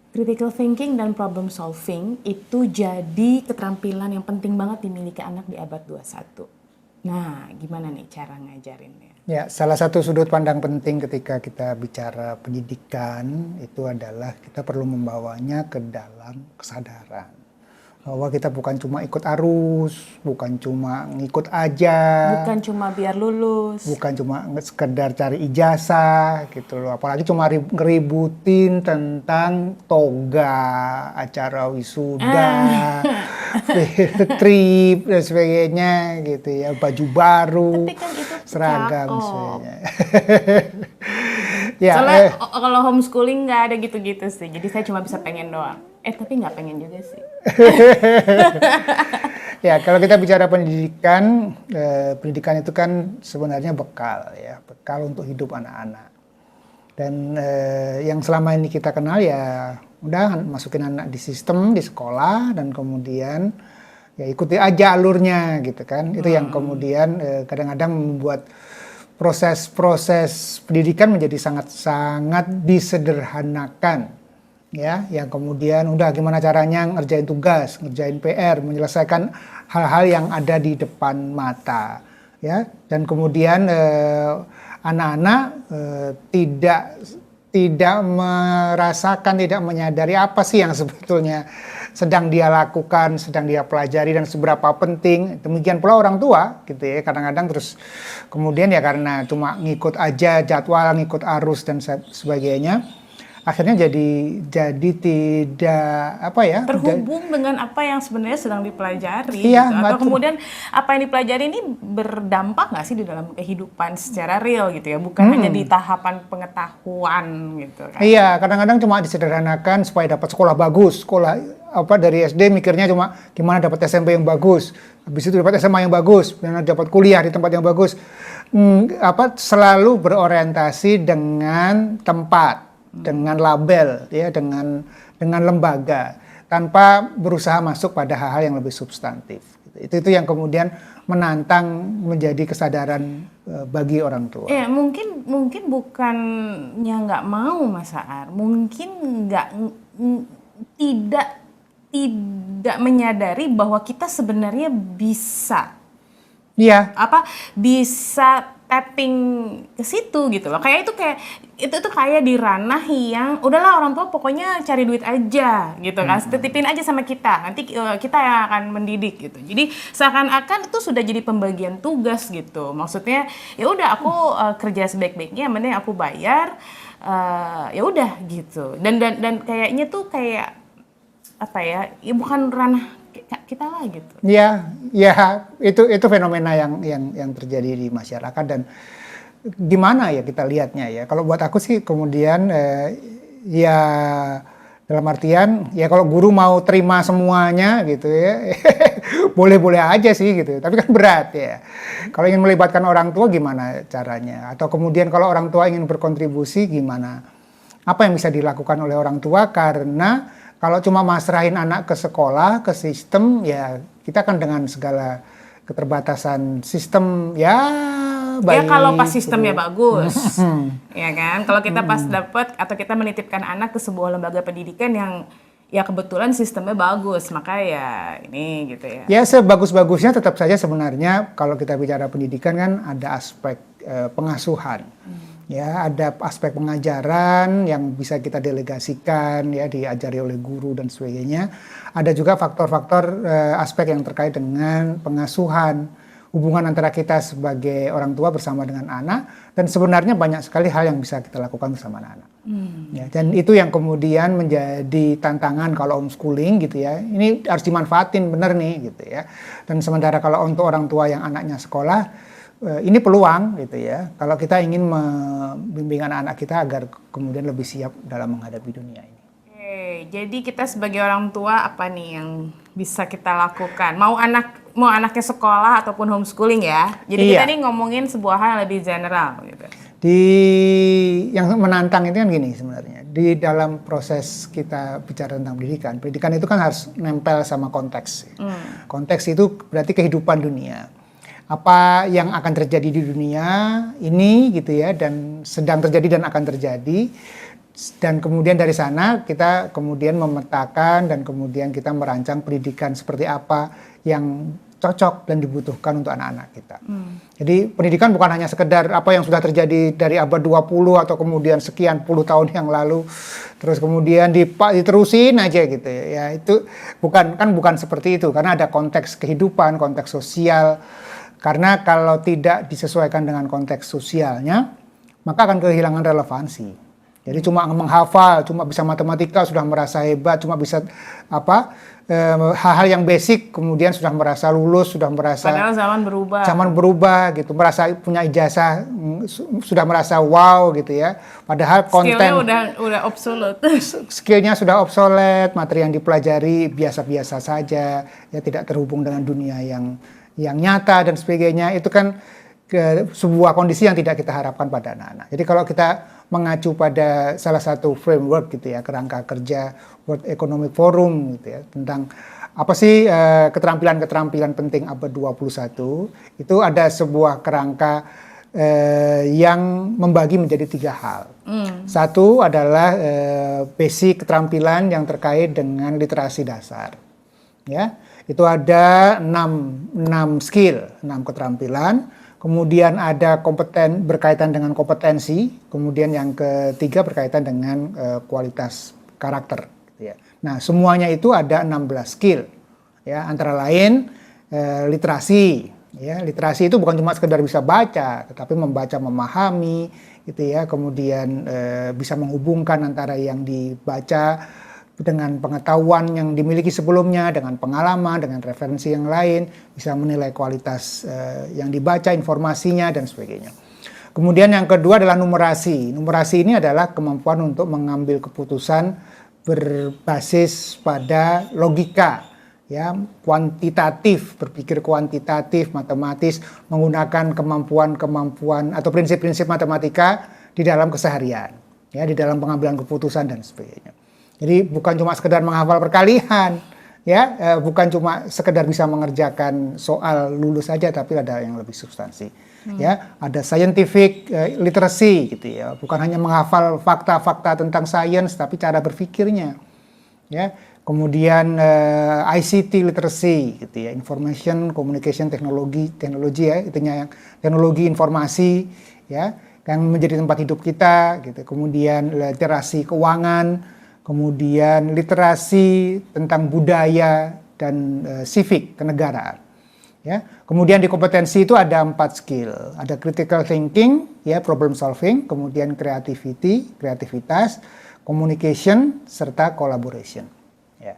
Critical thinking dan problem solving itu jadi keterampilan yang penting banget dimiliki anak di abad 21. Nah, gimana nih cara ngajarinnya? Ya, salah satu sudut pandang penting ketika kita bicara pendidikan itu adalah kita perlu membawanya ke dalam kesadaran. Bahwa kita bukan cuma ikut arus, bukan cuma ngikut aja. Bukan cuma biar lulus. Bukan cuma sekedar cari ijazah gitu loh. Apalagi cuma ngeributin tentang toga, acara wisuda, trip dan sebagainya gitu ya, baju baru, Tapi kan itu seragam cakep. sebagainya. Ya, Soalnya kalau homeschooling nggak ada gitu-gitu sih. Jadi saya cuma bisa pengen doang. Tapi nggak pengen juga sih. ya, kalau kita bicara pendidikan, pendidikan itu kan sebenarnya bekal ya, bekal untuk hidup anak-anak. Dan yang selama ini kita kenal ya, udah masukin anak di sistem, di sekolah, dan kemudian ya ikuti aja alurnya gitu kan. Itu yang kemudian kadang-kadang membuat proses-proses pendidikan menjadi sangat-sangat disederhanakan. Ya, yang kemudian udah gimana caranya ngerjain tugas, ngerjain PR, menyelesaikan hal-hal yang ada di depan mata, ya. Dan kemudian anak-anak tidak merasakan, tidak menyadari apa sih yang sebetulnya sedang dia lakukan, sedang dia pelajari dan seberapa penting. Demikian pula orang tua, gitu ya. Kadang-kadang terus kemudian ya karena cuma ngikut aja jadwal, ngikut arus dan sebagainya. Akhirnya jadi tidak apa ya terhubung dengan apa yang sebenarnya sedang dipelajari iya, gitu. Atau kemudian apa yang dipelajari ini berdampak nggak sih di dalam kehidupan secara real gitu ya, bukan hanya di tahapan pengetahuan gitu kan. Iya, kadang-kadang cuma disederhanakan supaya dapat sekolah bagus, sekolah apa dari SD mikirnya cuma gimana dapat SMP yang bagus, habis itu dapat SMA yang bagus, dan dapat kuliah di tempat yang bagus. Selalu berorientasi dengan tempat, dengan label ya, dengan lembaga, tanpa berusaha masuk pada hal-hal yang lebih substantif. Itu yang kemudian menantang menjadi kesadaran bagi orang tua. Mungkin bukannya nggak mau Mas Aar, mungkin tidak menyadari bahwa kita sebenarnya bisa Iya. bisa tapping ke situ gitu loh. Kayak itu kayak di ranah yang udahlah orang tua pokoknya cari duit aja gitu kan. Titipin aja sama kita. Nanti kita yang akan mendidik gitu. Jadi seakan-akan itu sudah jadi pembagian tugas gitu. Maksudnya ya udah aku kerja sebaik-baiknya, yang penting aku bayar, ya udah gitu. Dan kayaknya tuh kayak apa ya? Ya bukan ranah kita lah gitu. Ya, itu fenomena yang terjadi di masyarakat. Dan gimana ya kita lihatnya ya. Kalau buat aku sih kemudian ya dalam artian ya kalau guru mau terima semuanya gitu ya, boleh-boleh aja sih gitu. Tapi kan berat ya. Kalau ingin melibatkan orang tua gimana caranya? Atau kemudian kalau orang tua ingin berkontribusi gimana? Apa yang bisa dilakukan oleh orang tua? Karena kalau cuma masrahin anak ke sekolah, ke sistem, ya kita kan dengan segala keterbatasan sistem, ya baik. Ya kalau pas sistemnya bagus, ya kan. Kalau kita pas dapat atau kita menitipkan anak ke sebuah lembaga pendidikan yang ya kebetulan sistemnya bagus, maka ya ini gitu ya. Ya sebagus-bagusnya tetap saja sebenarnya kalau kita bicara pendidikan kan ada aspek pengasuhan. Ya, ada aspek pengajaran yang bisa kita delegasikan, ya diajari oleh guru dan sebagainya. Ada juga faktor-faktor aspek yang terkait dengan pengasuhan, hubungan antara kita sebagai orang tua bersama dengan anak, dan sebenarnya banyak sekali hal yang bisa kita lakukan bersama anak-anak. Ya, dan itu yang kemudian menjadi tantangan kalau homeschooling gitu ya. Ini harus dimanfaatin bener nih gitu ya. Dan sementara kalau untuk orang tua yang anaknya sekolah, ini peluang gitu ya. Kalau kita ingin membimbing anak-anak kita agar kemudian lebih siap dalam menghadapi dunia ini. Oke, jadi kita sebagai orang tua apa nih yang bisa kita lakukan? Mau anaknya sekolah ataupun homeschooling ya. Jadi kita nih ngomongin sebuah hal yang lebih general gitu. Yang menantang itu kan gini sebenarnya. Di dalam proses kita bicara tentang pendidikan itu kan harus nempel sama konteks. Konteks itu berarti kehidupan dunia. Apa yang akan terjadi di dunia ini gitu ya, dan sedang terjadi dan akan terjadi Dan kemudian dari sana kita kemudian memetakan dan kemudian kita merancang pendidikan seperti apa yang cocok dan dibutuhkan untuk anak-anak kita. Jadi pendidikan bukan hanya sekedar apa yang sudah terjadi dari abad 20 atau kemudian sekian puluh tahun yang lalu terus kemudian diterusin aja gitu ya. Ya itu bukan seperti itu, karena ada konteks kehidupan, konteks sosial. Karena kalau tidak disesuaikan dengan konteks sosialnya, maka akan kehilangan relevansi. Jadi cuma menghafal, cuma bisa matematika sudah merasa hebat, cuma bisa hal-hal yang basic kemudian sudah merasa lulus, sudah merasa padahal zaman berubah gitu, merasa punya ijazah, sudah merasa wow gitu ya. Padahal konten udah obsolete. skillnya sudah obsolete, materi yang dipelajari biasa-biasa saja, ya tidak terhubung dengan dunia yang nyata dan sebagainya. Itu kan sebuah kondisi yang tidak kita harapkan pada anak-anak. Jadi kalau kita mengacu pada salah satu framework gitu ya, kerangka kerja World Economic Forum gitu ya, tentang apa sih keterampilan-keterampilan penting abad 21, itu ada sebuah kerangka yang membagi menjadi 3 hal. Satu adalah basic keterampilan yang terkait dengan literasi dasar. Ya, itu ada 6 skill, 6 keterampilan. Kemudian ada berkaitan dengan kompetensi, kemudian yang ketiga berkaitan dengan kualitas karakter. Gitu ya. Nah, semuanya itu ada 16 skill, ya, antara lain literasi. Ya, literasi itu bukan cuma sekedar bisa baca, tetapi membaca, memahami, gitu ya. Kemudian bisa menghubungkan antara yang dibaca dengan pengetahuan yang dimiliki sebelumnya, dengan pengalaman, dengan referensi yang lain, bisa menilai kualitas yang dibaca, informasinya, dan sebagainya. Kemudian yang kedua adalah numerasi. Numerasi ini adalah kemampuan untuk mengambil keputusan berbasis pada logika, ya, kuantitatif, berpikir kuantitatif, matematis, menggunakan kemampuan-kemampuan atau prinsip-prinsip matematika di dalam keseharian, ya, di dalam pengambilan keputusan dan sebagainya. Jadi bukan cuma sekedar menghafal perkalian, ya, bukan cuma sekedar bisa mengerjakan soal lulus saja, tapi ada yang lebih substansi. Ya, ada scientific literacy gitu ya, bukan hanya menghafal fakta-fakta tentang sains, tapi cara berpikirnya. Ya, kemudian ICT literacy gitu ya, information communication teknologi ya, itunya yang teknologi informasi ya, yang menjadi tempat hidup kita gitu. Kemudian literasi keuangan, kemudian literasi tentang budaya dan civic kenegaraan. Ya. Kemudian di kompetensi itu ada 4 skill. Ada critical thinking, ya, problem solving, kemudian kreativitas, communication, serta collaboration. Ya.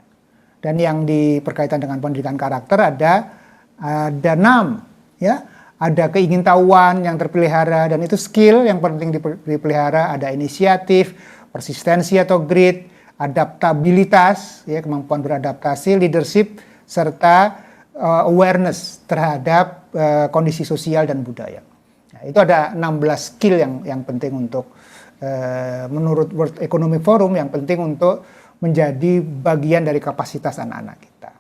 Dan yang berkaitan dengan pendidikan karakter ada 6, ya. Ada keingintahuan yang terpelihara, dan itu skill yang penting dipelihara. Ada inisiatif, persistensi atau grit, adaptabilitas, ya, kemampuan beradaptasi, leadership, serta awareness terhadap kondisi sosial dan budaya. Nah, itu ada 16 skill yang penting untuk menurut World Economic Forum yang penting untuk menjadi bagian dari kapasitas anak-anak kita.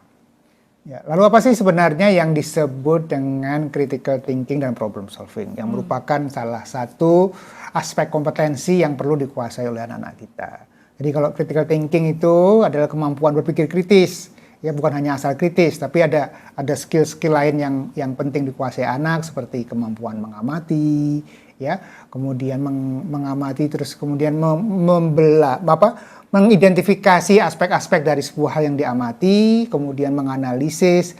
Ya, lalu apa sih sebenarnya yang disebut dengan critical thinking dan problem solving, yang merupakan salah satu aspek kompetensi yang perlu dikuasai oleh anak-anak kita. Jadi kalau critical thinking itu adalah kemampuan berpikir kritis, ya, bukan hanya asal kritis, tapi ada skill-skill lain yang penting dikuasai anak, seperti kemampuan mengamati, ya, kemudian mengamati, terus kemudian mengidentifikasi aspek-aspek dari sebuah hal yang diamati, kemudian menganalisis,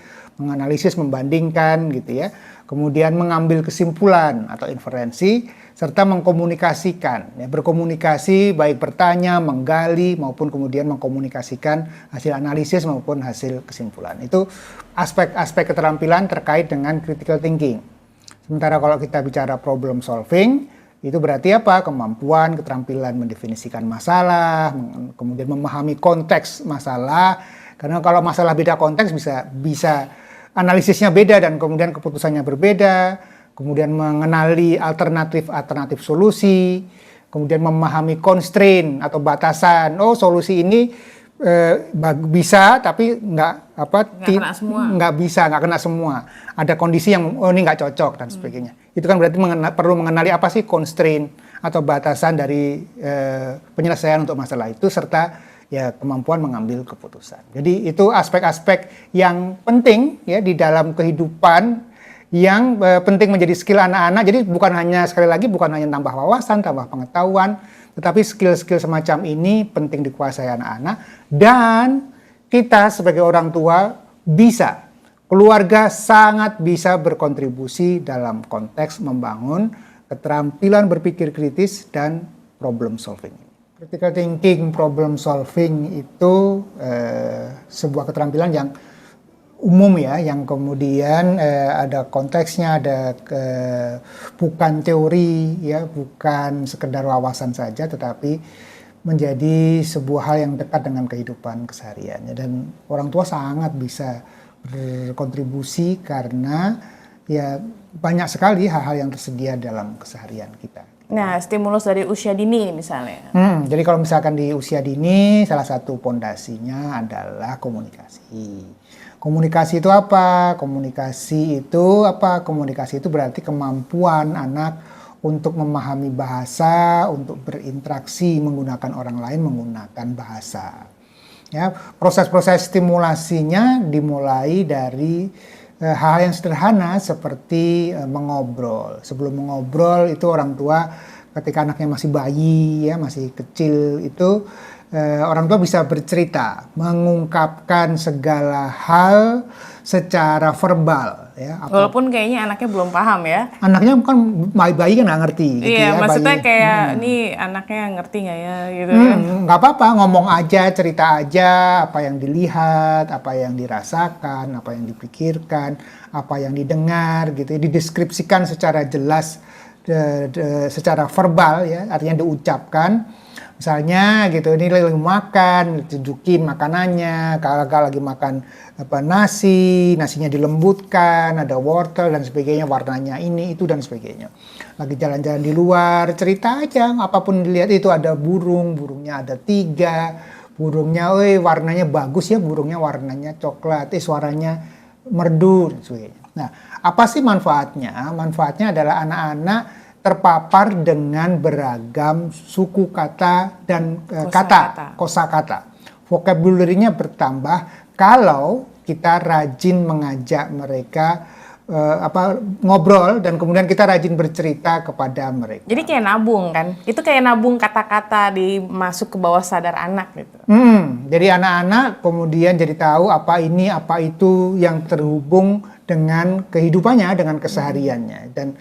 membandingkan, gitu ya, kemudian mengambil kesimpulan atau inferensi, serta mengkomunikasikan, ya, berkomunikasi baik bertanya, menggali, maupun kemudian mengkomunikasikan hasil analisis maupun hasil kesimpulan. Itu aspek-aspek keterampilan terkait dengan critical thinking. Sementara kalau kita bicara problem solving, itu berarti apa? Kemampuan, keterampilan mendefinisikan masalah, kemudian memahami konteks masalah. Karena kalau masalah beda konteks bisa analisisnya beda dan kemudian keputusannya berbeda. Kemudian mengenali alternatif solusi, kemudian memahami constraint atau batasan. Oh, solusi ini bisa, tapi nggak kena semua. Ada kondisi yang ini nggak cocok dan sebagainya. Itu kan berarti perlu mengenali apa sih constraint, atau batasan dari penyelesaian untuk masalah itu, serta ya kemampuan mengambil keputusan. Jadi itu aspek-aspek yang penting ya di dalam kehidupan, yang penting menjadi skill anak-anak. Jadi bukan hanya, sekali lagi, bukan hanya tambah wawasan, tambah pengetahuan, tetapi skill-skill semacam ini penting dikuasai anak-anak. Dan kita sebagai orang tua bisa, keluarga sangat bisa berkontribusi dalam konteks membangun keterampilan berpikir kritis dan problem solving. Critical thinking, problem solving itu sebuah keterampilan yang umum ya, yang kemudian ada konteksnya, ada bukan teori ya, bukan sekedar wawasan saja, tetapi menjadi sebuah hal yang dekat dengan kehidupan kesehariannya. Dan orang tua sangat bisa berkontribusi karena ya banyak sekali hal-hal yang tersedia dalam keseharian kita. Nah, stimulus dari usia dini misalnya. Jadi kalau misalkan di usia dini, salah satu pondasinya adalah komunikasi. Komunikasi itu apa? Komunikasi itu berarti kemampuan anak untuk memahami bahasa, untuk berinteraksi menggunakan orang lain menggunakan bahasa. Ya, proses-proses stimulasinya dimulai dari hal yang sederhana seperti mengobrol. Sebelum mengobrol itu orang tua ketika anaknya masih bayi ya, masih kecil itu orang tua bisa bercerita, mengungkapkan segala hal secara verbal ya. Walaupun kayaknya anaknya belum paham ya. Anaknya kan bayi kan nggak ngerti gitu iya, ya. maksudnya bayi. kayak ini anaknya ngerti nggak ya gitu. Nggak apa-apa, ngomong aja, cerita aja apa yang dilihat, apa yang dirasakan, apa yang dipikirkan, apa yang didengar gitu ya, dideskripsikan secara jelas, secara verbal ya, artinya diucapkan. Misalnya gitu, ini lagi makan, tunjukin makanannya, kalau lagi makan nasinya dilembutkan, ada wortel dan sebagainya, warnanya ini, itu dan sebagainya. Lagi jalan-jalan di luar, cerita aja, apapun dilihat itu ada burungnya ada 3, burungnya, warnanya bagus ya, burungnya warnanya coklat, suaranya merdu dan sebagainya. Nah, apa sih manfaatnya? Manfaatnya adalah anak-anak terpapar dengan beragam suku kata dan kosakata. Vocabulary-nya bertambah kalau kita rajin mengajak mereka ngobrol dan kemudian kita rajin bercerita kepada mereka. Jadi kayak nabung kan? Itu kayak nabung kata-kata masuk ke bawah sadar anak gitu. Jadi anak-anak kemudian jadi tahu apa ini, apa itu yang terhubung dengan kehidupannya, dengan kesehariannya. Dan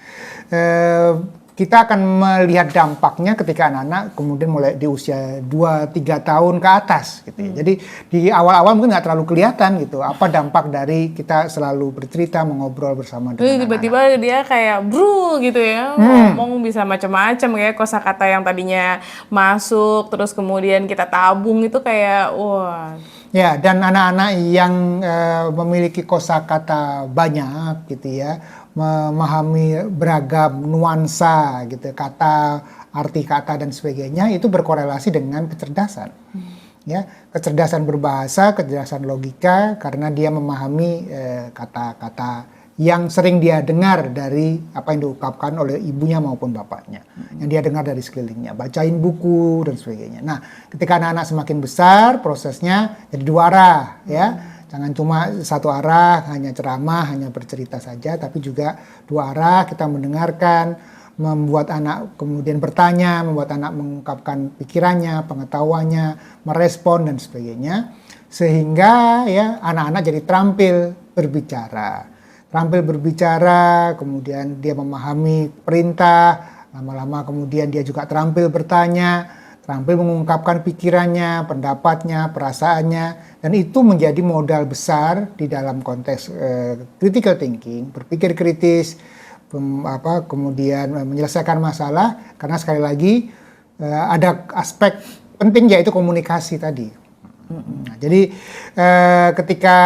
kita akan melihat dampaknya ketika anak-anak kemudian mulai di usia 2-3 tahun ke atas gitu ya. Jadi di awal-awal mungkin nggak terlalu kelihatan gitu apa dampak dari kita selalu bercerita, mengobrol bersama dengan tiba-tiba anak-anak. dia kayak bro gitu ya, ngomong bisa macam-macam kayak kosakata yang tadinya masuk terus kemudian kita tabung itu kayak wah. Ya, dan anak-anak yang memiliki kosakata banyak gitu ya, memahami beragam nuansa gitu, kata, arti kata dan sebagainya, itu berkorelasi dengan kecerdasan. Ya, kecerdasan berbahasa, kecerdasan logika, karena dia memahami kata-kata yang sering dia dengar dari apa yang diungkapkan oleh ibunya maupun bapaknya, yang dia dengar dari sekelilingnya, bacain buku dan sebagainya. Nah, ketika anak-anak semakin besar, prosesnya jadi 2 arah ya. Jangan cuma 1 arah, hanya ceramah, hanya bercerita saja, tapi juga 2 arah, kita mendengarkan, membuat anak kemudian bertanya, membuat anak mengungkapkan pikirannya, pengetahuannya, merespon dan sebagainya, sehingga ya anak-anak jadi terampil berbicara, kemudian dia memahami perintah, lama-lama kemudian dia juga terampil bertanya, terampil mengungkapkan pikirannya, pendapatnya, perasaannya, dan itu menjadi modal besar di dalam konteks critical thinking, berpikir kritis, kemudian menyelesaikan masalah, karena sekali lagi ada aspek penting yaitu komunikasi tadi. Nah, jadi ketika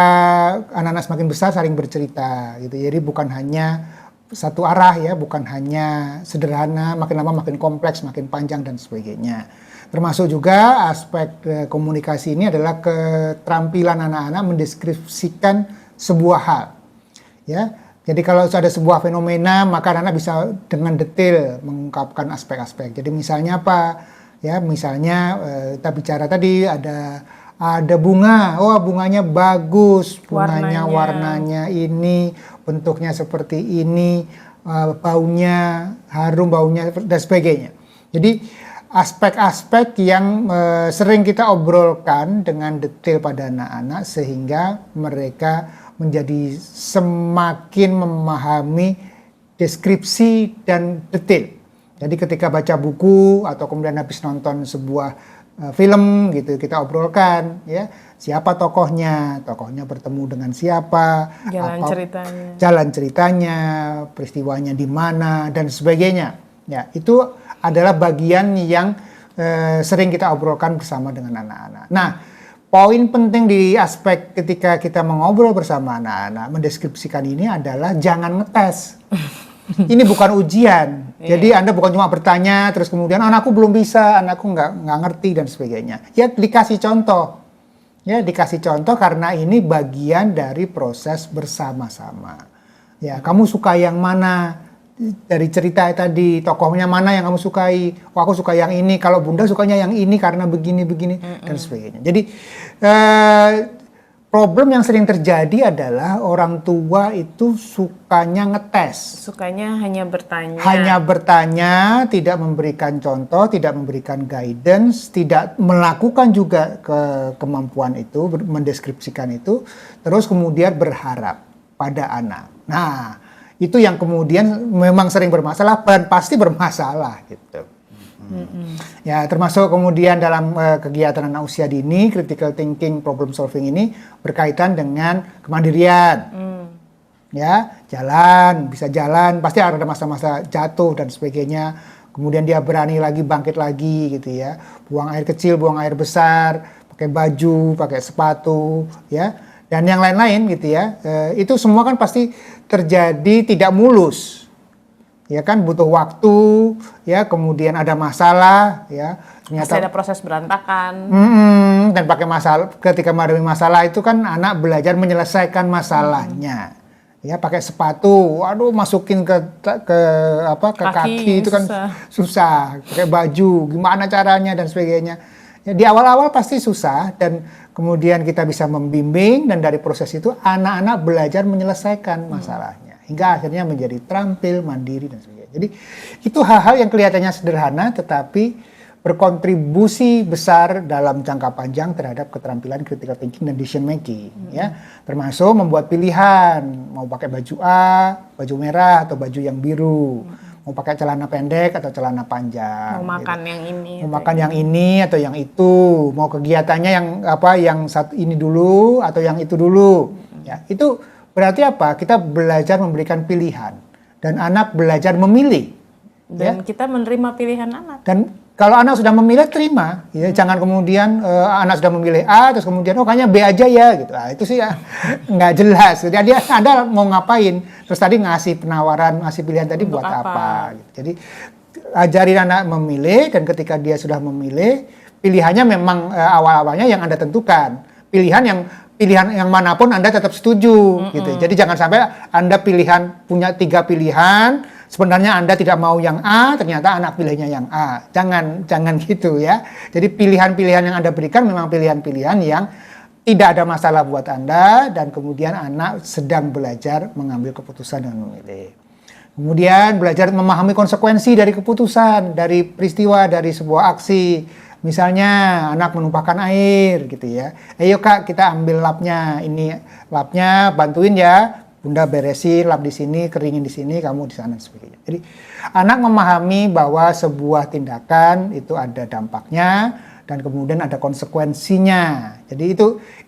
anak-anak semakin besar saling bercerita gitu, jadi bukan hanya 1 arah ya, bukan hanya sederhana, makin lama makin kompleks, makin panjang dan sebagainya. Termasuk juga aspek komunikasi ini adalah keterampilan anak-anak mendeskripsikan sebuah hal ya. Jadi kalau ada sebuah fenomena, maka anak bisa dengan detail mengungkapkan aspek-aspek. Jadi misalnya apa? Ya, misalnya kita bicara tadi ada bunga. Oh, bunganya bagus, bunganya warnanya ini, bentuknya seperti ini, baunya harum, baunya dan sebagainya. Jadi aspek-aspek yang sering kita obrolkan dengan detail pada anak-anak sehingga mereka menjadi semakin memahami deskripsi dan detail. Jadi ketika baca buku atau kemudian habis nonton sebuah film gitu, kita obrolkan ya, siapa tokohnya bertemu dengan siapa, jalan ceritanya, peristiwanya di mana dan sebagainya. Ya, itu adalah bagian yang sering kita obrolkan bersama dengan anak-anak. Nah, poin penting di aspek ketika kita mengobrol bersama anak-anak, mendeskripsikan ini adalah jangan ngetes. Ini bukan ujian. Jadi Anda bukan cuma bertanya, terus kemudian anakku belum bisa, anakku nggak ngerti dan sebagainya. Ya dikasih contoh. Ya dikasih contoh karena ini bagian dari proses bersama-sama. Ya kamu suka yang mana? Dari cerita tadi, tokohnya mana yang kamu sukai? Oh, aku suka yang ini. Kalau bunda sukanya yang ini karena begini-begini dan sebagainya. Jadi problem yang sering terjadi adalah orang tua itu sukanya ngetes. Sukanya hanya bertanya. Hanya bertanya, tidak memberikan contoh, tidak memberikan guidance, tidak melakukan juga kemampuan itu, mendeskripsikan itu, terus kemudian berharap pada anak. Nah, itu yang kemudian memang sering bermasalah dan pasti bermasalah gitu. Ya termasuk kemudian dalam kegiatan anak usia dini, critical thinking, problem solving ini berkaitan dengan kemandirian. Ya bisa jalan, pasti ada masa-masa jatuh dan sebagainya. Kemudian dia berani lagi bangkit lagi gitu ya, buang air kecil, buang air besar, pakai baju, pakai sepatu, ya. Dan yang lain-lain gitu ya, itu semua kan pasti terjadi tidak mulus, ya kan butuh waktu, ya kemudian ada masalah, ya ternyata ada proses berantakan. Dan pakai masalah, ketika menghadapi masalah itu kan anak belajar menyelesaikan masalahnya, ya pakai sepatu, waduh masukin ke kaki itu kan susah, pakai baju, gimana caranya dan sebagainya. Ya, di awal-awal pasti susah dan kemudian kita bisa membimbing dan dari proses itu anak-anak belajar menyelesaikan masalahnya hingga akhirnya menjadi terampil, mandiri dan sebagainya. Jadi itu hal-hal yang kelihatannya sederhana tetapi berkontribusi besar dalam jangka panjang terhadap keterampilan critical thinking dan decision making, ya. Termasuk membuat pilihan, mau pakai baju A, baju merah atau baju yang biru. Mau pakai celana pendek atau celana panjang. Mau makan yang ini. Mau makan yang ini atau yang itu. Mau kegiatannya yang satu ini dulu atau yang itu dulu. Ya, itu berarti apa? Kita belajar memberikan pilihan dan anak belajar memilih. Dan kita menerima pilihan anak. Dan kalau anak sudah memilih, terima. Ya, jangan kemudian anak sudah memilih A, terus kemudian kayaknya B aja ya, gitu. Nah, itu sih ya, nggak jelas. Jadi Anda mau ngapain? Terus tadi ngasih penawaran, ngasih pilihan tadi buat apa? Gitu. Jadi ajarin anak memilih, dan ketika dia sudah memilih, pilihannya memang awal-awalnya yang Anda tentukan. Pilihan yang manapun Anda tetap setuju, gitu. Jadi jangan sampai Anda punya 3 pilihan. Sebenarnya Anda tidak mau yang A, ternyata anak pilihnya yang A. Jangan gitu ya. Jadi pilihan-pilihan yang Anda berikan memang pilihan-pilihan yang tidak ada masalah buat Anda dan kemudian anak sedang belajar mengambil keputusan dan memilih. Kemudian belajar memahami konsekuensi dari keputusan, dari peristiwa, dari sebuah aksi. Misalnya anak menumpahkan air gitu ya. Ayo Kak, kita ambil lapnya. Ini lapnya, bantuin ya. Bunda beresin lap di sini, keringin di sini, kamu di sana dan sebagainya. Jadi anak memahami bahwa sebuah tindakan itu ada dampaknya dan kemudian ada konsekuensinya. Jadi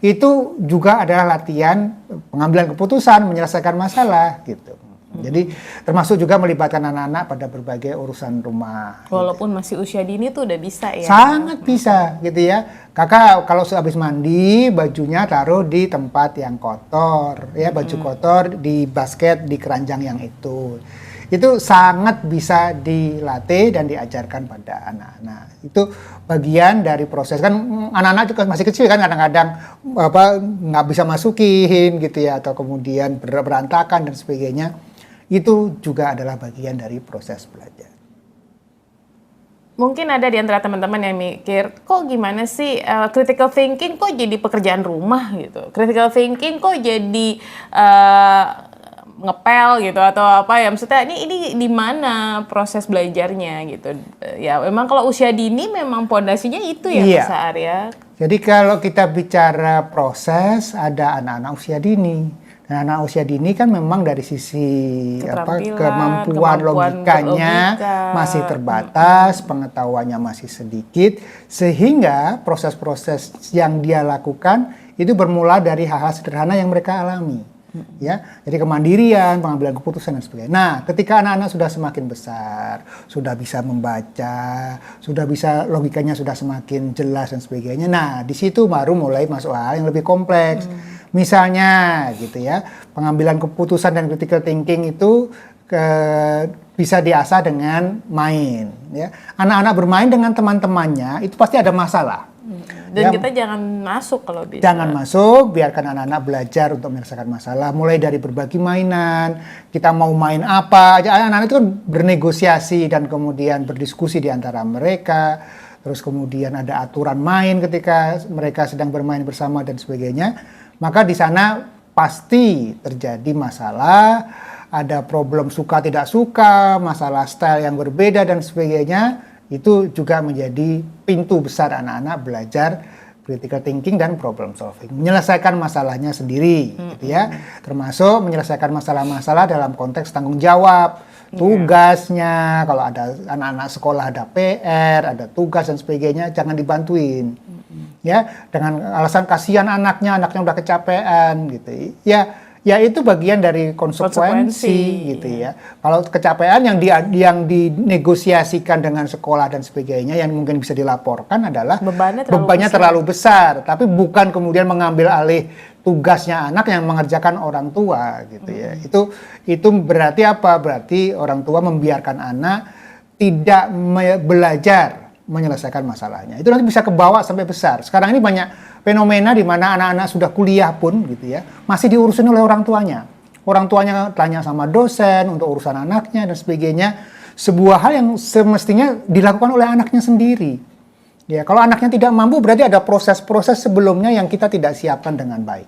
itu juga adalah latihan pengambilan keputusan, menyelesaikan masalah gitu. Jadi termasuk juga melibatkan anak-anak pada berbagai urusan rumah. Walaupun gitu. Masih usia dini tuh udah bisa ya. Sangat bisa gitu ya. Kakak kalau habis mandi bajunya taruh di tempat yang kotor ya, baju kotor di basket di keranjang yang itu. itu sangat bisa dilatih dan diajarkan pada anak-anak. Itu bagian dari proses. Kan anak-anak juga masih kecil kan, kadang-kadang nggak bisa masukin gitu ya, atau kemudian berantakan dan sebagainya. Itu juga adalah bagian dari proses belajar. Mungkin ada di antara teman-teman yang mikir, kok gimana sih critical thinking kok jadi pekerjaan rumah gitu. Critical thinking kok jadi ngepel gitu atau apa ya, maksudnya ini di mana proses belajarnya gitu. Ya memang kalau usia dini memang pondasinya itu ya Iya. Mas Arya. Jadi kalau kita bicara proses, ada anak-anak usia dini. Dan anak usia dini kan memang dari sisi kemampuan logikanya masih terbatas, pengetahuannya masih sedikit, sehingga proses-proses yang dia lakukan itu bermula dari hal-hal sederhana yang mereka alami. Ya, jadi kemandirian, pengambilan keputusan dan sebagainya. Nah, ketika anak-anak sudah semakin besar, sudah bisa membaca, sudah bisa logikanya sudah semakin jelas dan sebagainya. Nah, di situ baru mulai masuk hal yang lebih kompleks. Misalnya, gitu ya, pengambilan keputusan dan critical thinking itu bisa diasah dengan main. Ya, anak-anak bermain dengan teman-temannya itu pasti ada masalah. Dan kita jangan masuk kalau bisa. Jangan masuk, biarkan anak-anak belajar untuk menyelesaikan masalah. Mulai dari berbagi mainan, kita mau main apa. Anak-anak itu kan bernegosiasi dan kemudian berdiskusi di antara mereka. Terus kemudian ada aturan main ketika mereka sedang bermain bersama dan sebagainya. Maka di sana pasti terjadi masalah, ada problem suka tidak suka, masalah style yang berbeda dan sebagainya. Itu juga menjadi pintu besar anak-anak belajar critical thinking dan problem solving, menyelesaikan masalahnya sendiri, gitu ya, termasuk menyelesaikan masalah-masalah dalam konteks tanggung jawab, tugasnya, kalau ada anak-anak sekolah ada PR, ada tugas dan sebagainya, jangan dibantuin, ya, dengan alasan kasihan anaknya udah kecapean, gitu, ya itu bagian dari konsekuensi gitu ya. Kalau kecapean yang dinegosiasikan dengan sekolah dan sebagainya yang mungkin bisa dilaporkan adalah bebannya terlalu besar, tapi bukan kemudian mengambil alih tugasnya anak yang mengerjakan orang tua gitu ya. Itu berarti apa? Berarti orang tua membiarkan anak tidak belajar menyelesaikan masalahnya. Itu nanti bisa kebawa sampai besar. Sekarang ini banyak fenomena di mana anak-anak sudah kuliah pun gitu ya, masih diurusin oleh orang tuanya. Orang tuanya tanya sama dosen untuk urusan anaknya dan sebagainya. Sebuah hal yang semestinya dilakukan oleh anaknya sendiri. Ya, kalau anaknya tidak mampu berarti ada proses-proses sebelumnya yang kita tidak siapkan dengan baik.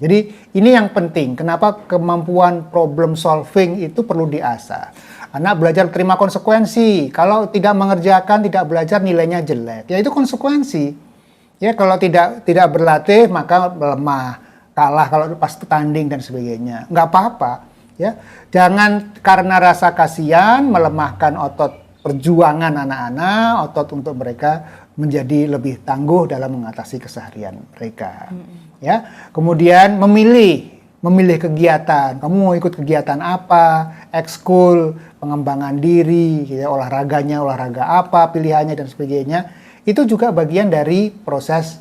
Jadi ini yang penting. Kenapa kemampuan problem solving itu perlu diasah. Anak belajar terima konsekuensi. Kalau tidak mengerjakan, tidak belajar, nilainya jelek. Ya itu konsekuensi. Ya kalau tidak berlatih maka lemah, kalah kalau pas tanding dan sebagainya. Nggak apa-apa. Ya, jangan karena rasa kasihan melemahkan otot perjuangan anak-anak, otot untuk mereka menjadi lebih tangguh dalam mengatasi keseharian mereka. Ya, kemudian memilih kegiatan. Kamu mau ikut kegiatan apa? Ekskul, pengembangan diri, gitu ya, olahraga apa, pilihannya dan sebagainya. Itu juga bagian dari proses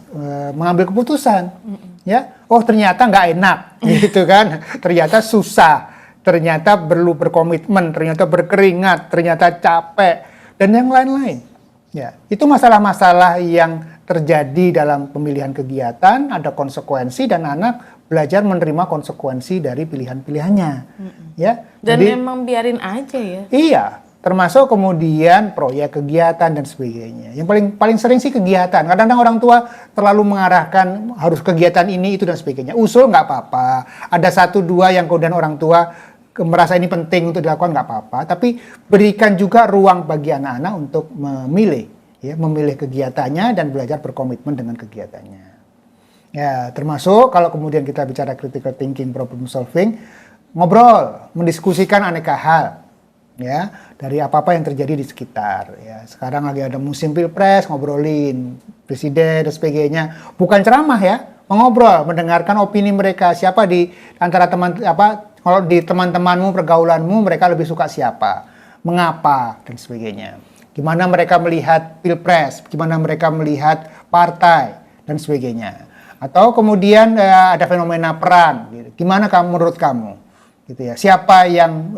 mengambil keputusan. Ya, oh ternyata nggak enak, gitu kan? Ternyata susah, ternyata perlu berkomitmen, ternyata berkeringat, ternyata capek, dan yang lain-lain. Ya, itu masalah-masalah yang terjadi dalam pemilihan kegiatan, ada konsekuensi dan anak belajar menerima konsekuensi dari pilihan-pilihannya. Ya, dan jadi, memang biarin aja ya. Iya. Termasuk kemudian proyek kegiatan dan sebagainya. Yang paling sering sih kegiatan. Kadang-kadang orang tua terlalu mengarahkan harus kegiatan ini, itu dan sebagainya. Usul nggak apa-apa. Ada 1-2 yang kemudian orang tua merasa ini penting untuk dilakukan nggak apa-apa. Tapi berikan juga ruang bagi anak-anak untuk memilih kegiatannya dan belajar berkomitmen dengan kegiatannya. Ya, termasuk kalau kemudian kita bicara critical thinking, problem solving, ngobrol, mendiskusikan aneka hal. Ya, dari apa-apa yang terjadi di sekitar. Ya, sekarang lagi ada musim pilpres, ngobrolin presiden dan sebagainya. Bukan ceramah ya, mengobrol, mendengarkan opini mereka. Siapa di antara kalau di teman-temanmu, pergaulanmu, mereka lebih suka siapa, mengapa dan sebagainya. Gimana mereka melihat pilpres, gimana mereka melihat partai dan sebagainya. Atau kemudian ada fenomena perang. Gimana menurut kamu? gitu ya. Siapa yang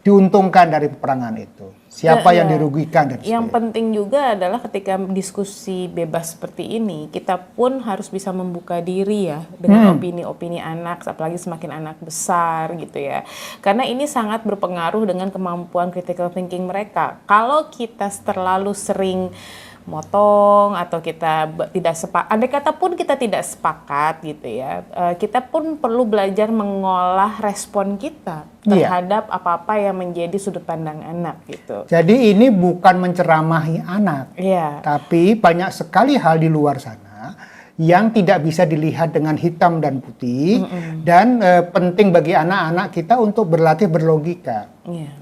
diuntungkan dari peperangan itu? Siapa yang dirugikan dan Yang penting juga adalah ketika diskusi bebas seperti ini, kita pun harus bisa membuka diri ya dengan opini-opini anak, apalagi semakin anak besar gitu ya. Karena ini sangat berpengaruh dengan kemampuan critical thinking mereka. Kalau kita terlalu sering motong atau kita tidak sepakat, andai kata pun kita tidak sepakat gitu ya, kita pun perlu belajar mengolah respon kita terhadap apa-apa yang menjadi sudut pandang anak gitu. Jadi ini bukan menceramahi anak, tapi banyak sekali hal di luar sana yang tidak bisa dilihat dengan hitam dan putih, dan penting bagi anak-anak kita untuk berlatih berlogika.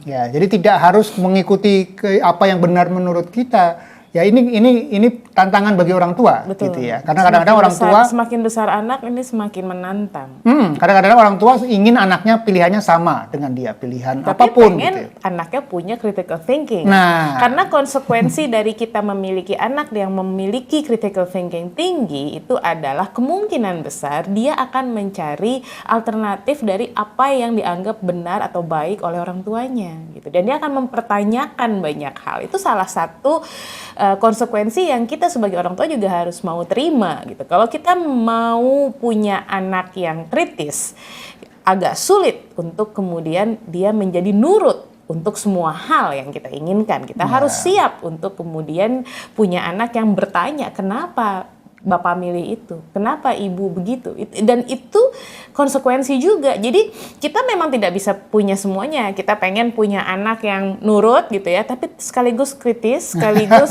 Ya, jadi tidak harus mengikuti apa yang benar menurut kita. Ya ini tantangan bagi orang tua. Betul. Gitu ya. Karena kadang-kadang orang tua semakin besar anak ini semakin menantang. Kadang-kadang orang tua ingin anaknya pilihannya sama dengan dia, pilihan tapi apapun pengen gitu. Anaknya punya critical thinking. Nah, karena konsekuensi dari kita memiliki anak yang memiliki critical thinking tinggi itu adalah kemungkinan besar dia akan mencari alternatif dari apa yang dianggap benar atau baik oleh orang tuanya gitu. Dan dia akan mempertanyakan banyak hal. Itu salah satu konsekuensi yang kita sebagai orang tua juga harus mau terima gitu. Kalau kita mau punya anak yang kritis, agak sulit untuk kemudian dia menjadi nurut untuk semua hal yang kita inginkan. Kita harus siap untuk kemudian punya anak yang bertanya, kenapa Bapak milih itu? Kenapa Ibu begitu? Dan itu konsekuensi juga. Jadi kita memang tidak bisa punya semuanya. Kita pengen punya anak yang nurut gitu ya, tapi sekaligus kritis, sekaligus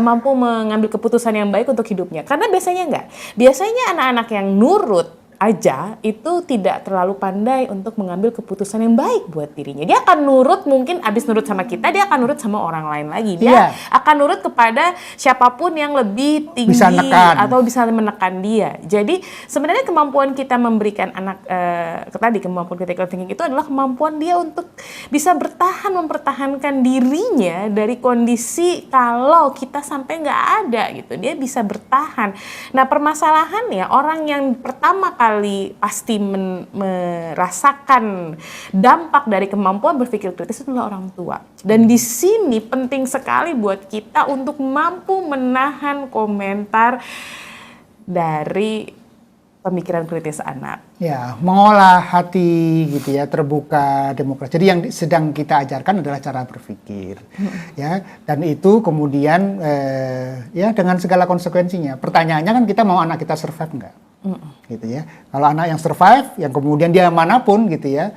mampu mengambil keputusan yang baik untuk hidupnya. Karena biasanya enggak. Biasanya anak-anak yang nurut aja itu tidak terlalu pandai untuk mengambil keputusan yang baik buat dirinya. Dia akan nurut, mungkin abis nurut sama kita, dia akan nurut sama orang lain lagi. Dia akan nurut kepada siapapun yang lebih tinggi atau bisa menekan dia. Jadi sebenarnya kemampuan kita memberikan anak tadi kemampuan critical thinking itu adalah kemampuan dia untuk bisa bertahan, mempertahankan dirinya dari kondisi kalau kita sampai nggak ada gitu. Dia bisa bertahan. Nah permasalahannya orang yang pertama kali pasti merasakan dampak dari kemampuan berpikir kritis itu adalah orang tua. Dan di sini penting sekali buat kita untuk mampu menahan komentar dari pemikiran kritis anak. Ya, mengolah hati gitu ya, terbuka, demokrasi. Jadi yang sedang kita ajarkan adalah cara berpikir. Ya, dan itu kemudian ya dengan segala konsekuensinya. Pertanyaannya kan kita mau anak kita survive enggak? Gitu ya. Kalau anak yang survive, yang kemudian dia manapun gitu ya,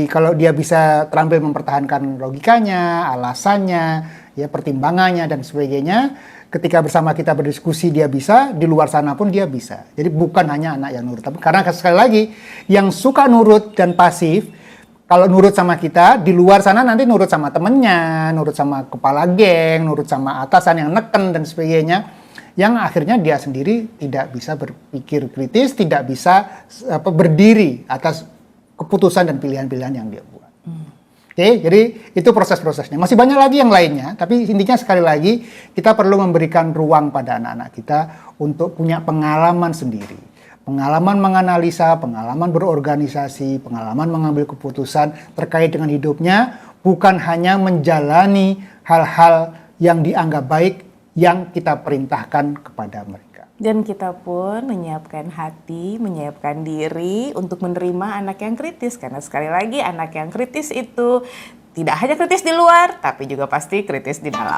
kalau dia bisa terampil mempertahankan logikanya, alasannya, ya pertimbangannya dan sebagainya, ketika bersama kita berdiskusi dia bisa, di luar sana pun dia bisa. Jadi bukan hanya anak yang nurut, tapi karena sekali lagi yang suka nurut dan pasif, kalau nurut sama kita, di luar sana nanti nurut sama temennya, nurut sama kepala geng, nurut sama atasan yang neken dan sebagainya, yang akhirnya dia sendiri tidak bisa berpikir kritis, tidak bisa berdiri atas keputusan dan pilihan-pilihan yang dia buat. Oke, jadi itu proses-prosesnya. Masih banyak lagi yang lainnya, tapi intinya sekali lagi kita perlu memberikan ruang pada anak-anak kita untuk punya pengalaman sendiri. Pengalaman menganalisa, pengalaman berorganisasi, pengalaman mengambil keputusan terkait dengan hidupnya, bukan hanya menjalani hal-hal yang dianggap baik yang kita perintahkan kepada mereka. Dan kita pun menyiapkan hati, menyiapkan diri untuk menerima anak yang kritis. Karena sekali lagi anak yang kritis itu tidak hanya kritis di luar, tapi juga pasti kritis di dalam.